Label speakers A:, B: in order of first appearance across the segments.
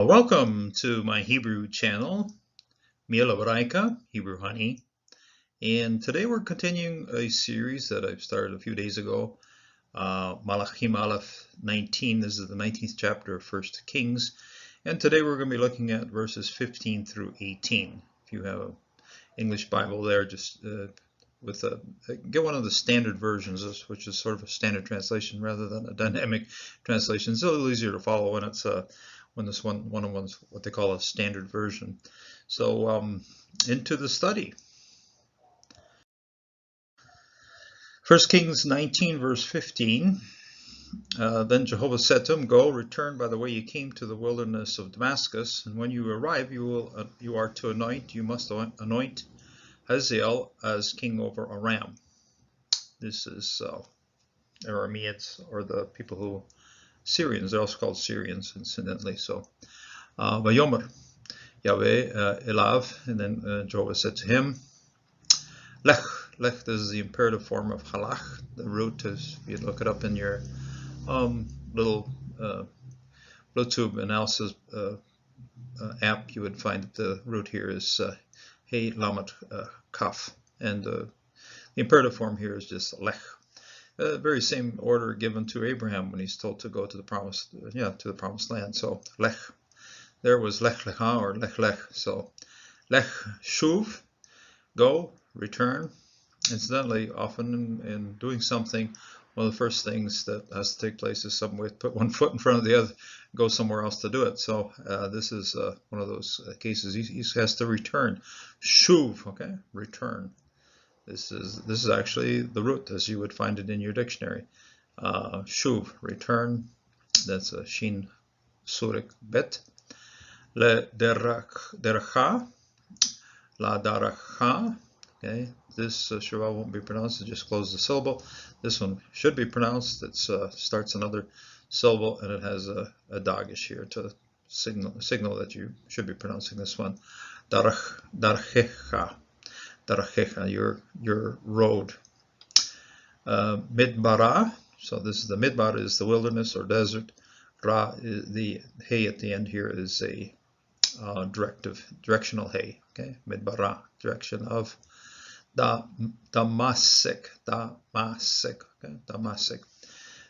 A: Welcome to my Hebrew channel, Miel Hebraica, Hebrew Honey. And today we're continuing a series that I've started a few days ago, Malakim Alef 19. This is the 19th chapter of First Kings. And today we're going to be looking at verses 15 through 18. If you have an English Bible there, just get one of the standard versions, which is sort of a standard translation rather than a dynamic translation. It's a little easier to follow when it's one of one's what they call a standard version. So into the study. 1 Kings 19 verse 15. Then Jehovah said to him, "Go, return by the way you came to the wilderness of Damascus, and when you arrive, you are to anoint. You must anoint Hazael as king over Aram." This is Arameans, or the people who Syrians. They're also called Syrians, incidentally. So, Vayomer Yahweh Elav, and then Jehovah said to him, Lech. Lech, this is the imperative form of halach. The root is, if you look it up in your little Bluetooth analysis app, you would find that the root here is Hey Lamet Kaf, and the imperative form here is just Lech. Very same order given to Abraham when he's told to go to the promised land. So Lech, there was Lech Lecha, or Lech Lech. So Lech Shuv, go, return. Incidentally, often in doing something, one of the first things that has to take place is some way to put one foot in front of the other, go somewhere else to do it. So this is one of those cases. He has to return. Shuv, okay, return. This is actually the root as you would find it in your dictionary. Shuv, return. That's a shin surik bet. Le deracha, la daracha. Okay, this shava won't be pronounced. It just closes the syllable. This one should be pronounced. It starts another syllable, and it has a dagish here to signal that you should be pronouncing this one. Darchecha. Darachecha, your road. Midbara, so this is the midbar, is the wilderness or desert. Ra, the hay at the end here is a directional hay. Okay, midbara, direction of Damasek. Okay, Damasek.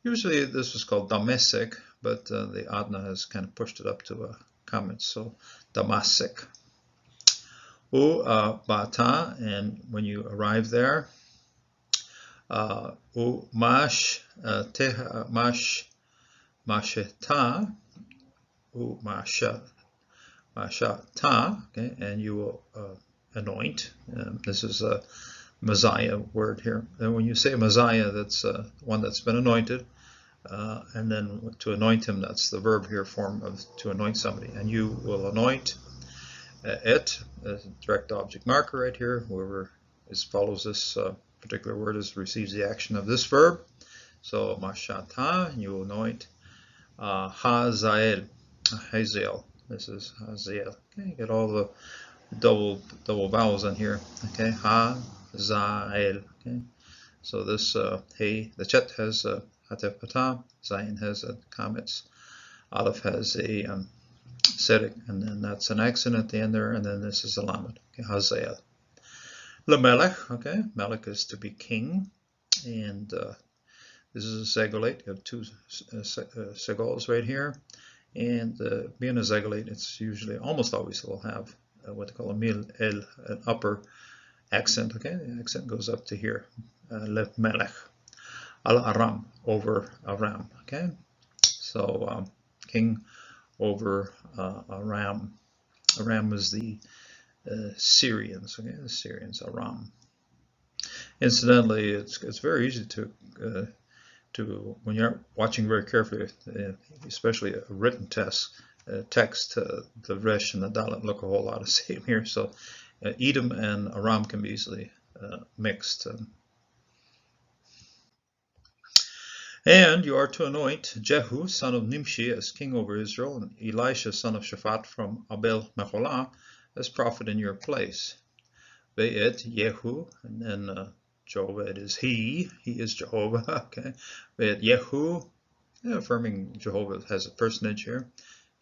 A: Usually this was called Damasek, but the Adna has kind of pushed it up to a comment. So Damasek. Bata, and when you arrive there, masheta, mashata, okay, and you will anoint. This is a Messiah word here. And when you say Messiah, that's one that's been anointed. And then to anoint him, that's the verb here form of to anoint somebody. And you will anoint it, a direct object marker right here. Whoever follows this particular word receives the action of this verb. So mashata, and you will anoint Hazael. This is Hazael. Okay, you get all the double vowels in here. Okay, Hazael. Okay, so this hey, the chet has hatef patah, zayin has a kametz, aleph has a Serik, and then that's an accent at the end there, and then this is a lamed. Okay, Hazael. Lamelech, okay, Melech is to be king, and this is a segolate. You have two segols right here, and being a segolate, it's usually, almost always, will have what they call a Miel El, an upper accent. Okay, the accent goes up to here. Melech al Aram, over Aram. Okay, so king over Aram. Aram was the Syrians. Okay, the Syrians, Aram. Incidentally, it's very easy to when you're watching very carefully, especially a written text, the Resh and the Dalet look a whole lot the same here. So Edom and Aram can be easily mixed. And you are to anoint Jehu, son of Nimshi, as king over Israel, and Elisha, son of Shaphat, from Abel Meholah, as prophet in your place. Ve'et Yehu, and then Jehovah, it is he is Jehovah. Okay, Ve'et Yehu, affirming Jehovah has a personage here.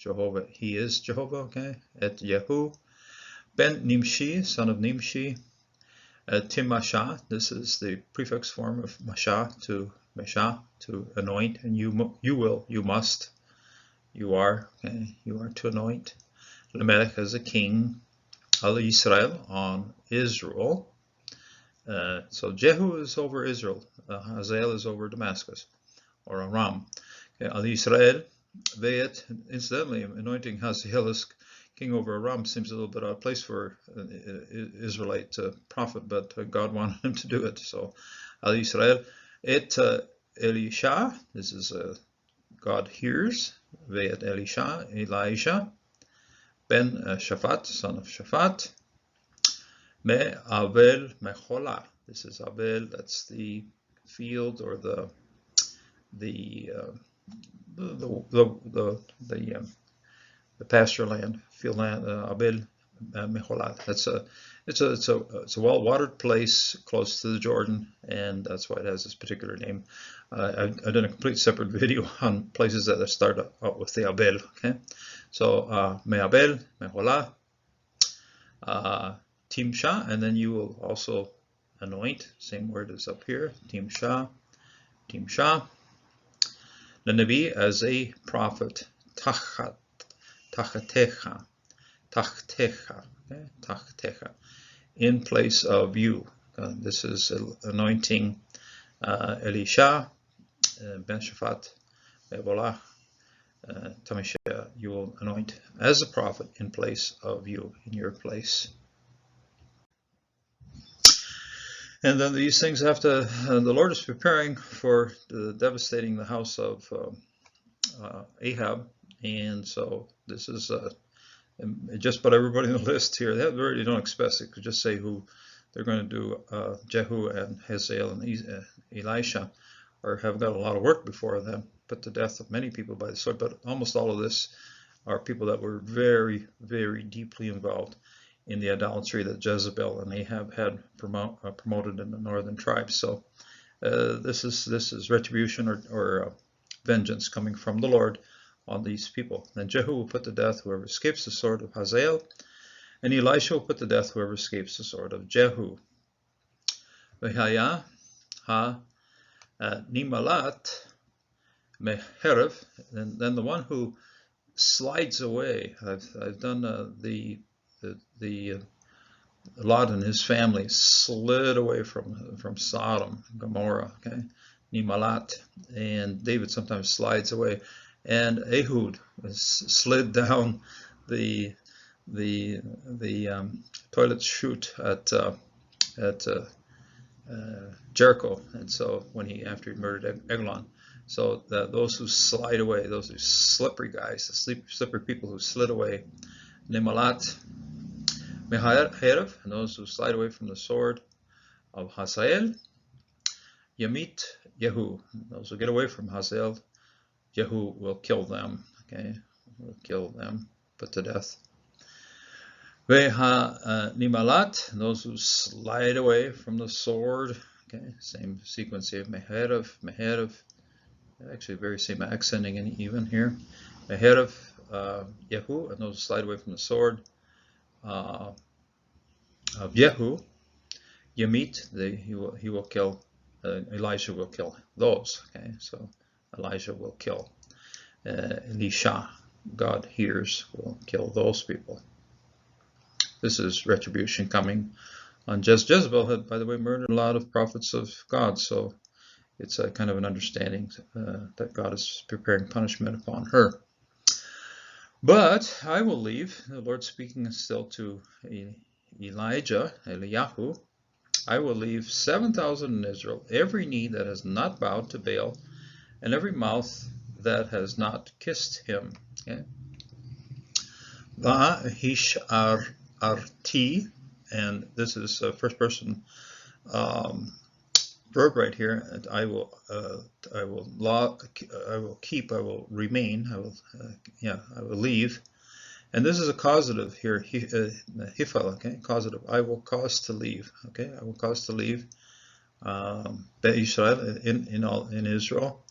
A: Jehovah, he is Jehovah, okay? Et Yehu, ben Nimshi, son of Nimshi, Timasha, this is the prefix form of Masha, to anoint, and you must, you are, okay? You are to anoint. Lamelech as a king, Al Yisrael, on Israel. So Jehu is over Israel, Hazael is over Damascus, or Aram. Okay, Al Yisrael, Veit, incidentally, anointing Hazael as king over Aram seems a little bit out of place for an Israelite prophet, but God wanted him to do it. So Al Yisrael, Et Elisha, this is God hears, Veit Elisha, Elijah, ben Shaphat, son of Shaphat, Me Abel Mechola. This is Abel. That's the field or the pasture land, field land. Abel Mechola. It's a well-watered place close to the Jordan, and that's why it has this particular name. I've done a complete separate video on places that start out with the Abel. Okay, so Me Abel Mechola. Timsha, and then you will also anoint, same word as up here, Timsha, the Nabi as a prophet, Tachatecha, okay? Tachatecha, in place of you. This is anointing Elisha, Ben Shaphat, Ebolah, Tamisha, you will anoint as a prophet in place of you, in your place. And then these things have to, the Lord is preparing for devastating the house of Ahab. And so this is just about everybody on the list here. They really don't expect it. Could just say who they're going to do. Jehu and Hazael and Elisha have got a lot of work before them. Put to death of many people by the sword. But almost all of this are people that were very, very deeply involved in the idolatry that Jezebel and Ahab had promoted in the northern tribes. So this is retribution or vengeance coming from the Lord on these people. Then Jehu will put to death whoever escapes the sword of Hazael, and Elisha will put to death whoever escapes the sword of Jehu. V'haya ha nimalat meherev, and then the one who slides away. I've done the Lot and his family slid away from Sodom, Gomorrah, okay, Nimalat, and David sometimes slides away, and Ehud slid down the toilet chute at Jericho, and so after he murdered Eglon. So those who slide away, those are slippery guys, the slippery people who slid away, Nimalat, Meharev, and those who slide away from the sword of Hazael, Yamit Yehu, those who get away from Hazael, Yehu will kill them, okay, will kill them, put to death. Veha Nimalat, those who slide away from the sword, okay, same sequence here, Meharev, actually very same accenting and even here, Meharev, Yehu, and those who slide away from the sword of Jehu, Yamit, he will kill, Elijah will kill those, okay, so Elijah will kill, Elisha, God hears, will kill those people. This is retribution coming on Jezebel had, by the way, murdered a lot of prophets of God, so it's a kind of an understanding that God is preparing punishment upon her. But I will leave, the Lord speaking still to Eliyahu, I will leave 7,000 in Israel, every knee that has not bowed to Baal, and every mouth that has not kissed him. Okay. Vahish arti, and this is a first person verb right here. I will keep, I will remain, I will leave. And this is a causative here, hifal, okay, causative. I will cause to leave, okay, I will cause to leave. Israel, in Israel.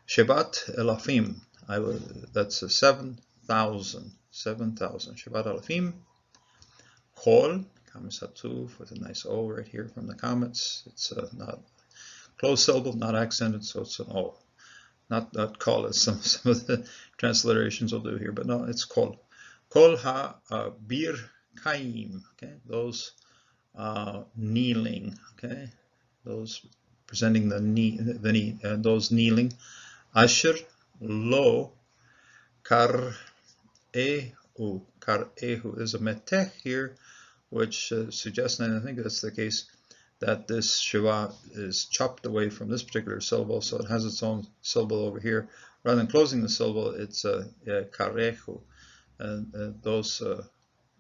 A: Shebat elafim, that's 7 7,000. 7,000. Shevat Alefim. Kol. Comments Hatuv with a nice O right here from the comments. It's not closed syllable, not accented, so it's an O. Not kol, as some of the transliterations will do here, but no, it's kol. Kol ha-bir kaim. Okay, those kneeling. Okay, those presenting the knee, those kneeling. Asher lo kar ehu. Kar ehu. There's a metech here, which suggests, and I think that's the case, that this Shiva is chopped away from this particular syllable, so it has its own syllable over here. Rather than closing the syllable, it's karehu, and those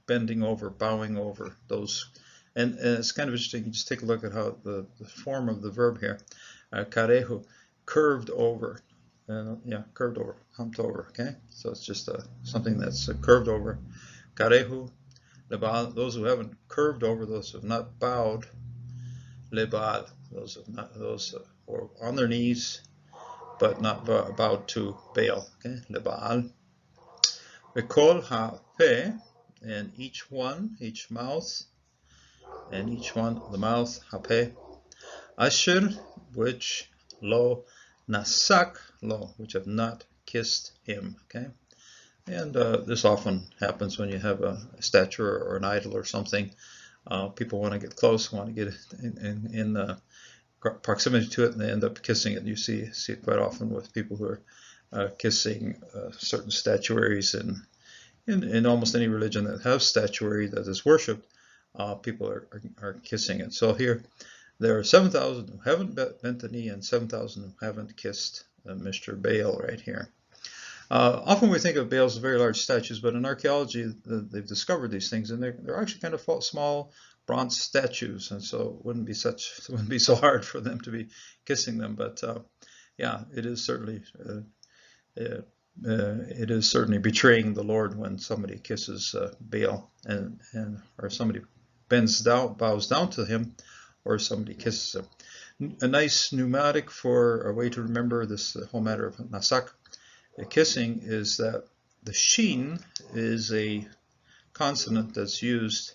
A: bending over, bowing over, those. And it's kind of interesting, you just take a look at how the form of the verb here, karehu, curved over, curved over, humped over, okay? So it's just something that's curved over. Karehu, lebal, those who haven't curved over, those who have not bowed, lebal, those who are on their knees, but not bowed to Baal, okay? Lebal. V'kol ha-peh, and each one, each mouth, and each one, the mouth, ha-peh, asher, which lo nasak, lo, which have not kissed him, okay? And this often happens when you have a statue or an idol or something. People want to get close, want to get in proximity to it, and they end up kissing it. You see it quite often with people who are kissing certain statuaries, and in almost any religion that has statuary that is worshipped, people are kissing it. So here, there are 7,000 who haven't bent the knee and 7,000 who haven't kissed Mr. Baal right here. Often we think of Baal as very large statues, but in archaeology they've discovered these things, and they're actually kind of small bronze statues, and so it wouldn't be so hard for them to be kissing them. But yeah, it is certainly betraying the Lord when somebody kisses Baal, and or somebody bows down to him, or somebody kisses him. A nice pneumatic for a way to remember this whole matter of nasak. The kissing is that the sheen is a consonant that's used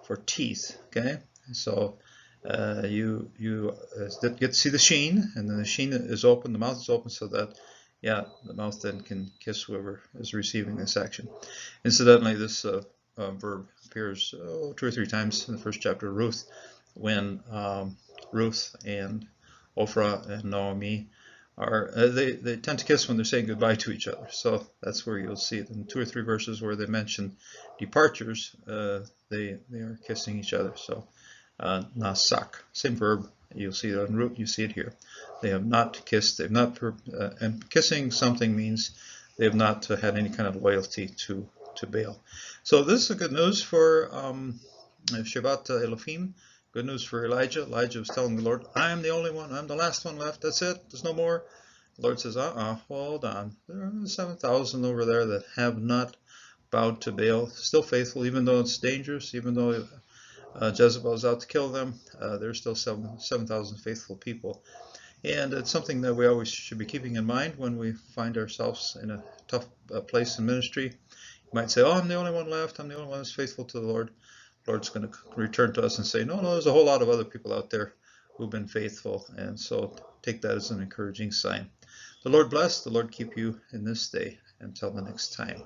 A: for teeth. Okay, so you get to see the sheen, and then the sheen is open, the mouth is open, so that the mouth then can kiss whoever is receiving this action. Incidentally, this verb appears 2 or 3 times in the first chapter of Ruth, when Ruth and Ophrah and Naomi they tend to kiss when they're saying goodbye to each other. So that's where you'll see it in 2 or 3 verses where they mention departures. They are kissing each other. So nasak, same verb. You'll see it en route. You see it here. They have not kissed. They've not. And kissing something means they have not had any kind of loyalty to Baal. So this is good news for Shevat Elohim. Good news for Elijah. Elijah was telling the Lord, I am the only one. I'm the last one left. That's it. There's no more. The Lord says, hold on. There are 7,000 over there that have not bowed to Baal. Still faithful, even though it's dangerous, even though Jezebel is out to kill them. There's still 7,000 faithful people. And it's something that we always should be keeping in mind when we find ourselves in a tough place in ministry. You might say, I'm the only one left. I'm the only one that's faithful to the Lord. The Lord's going to return to us and say, no, there's a whole lot of other people out there who've been faithful. And so take that as an encouraging sign. The Lord bless. The Lord keep you in this day. Until the next time.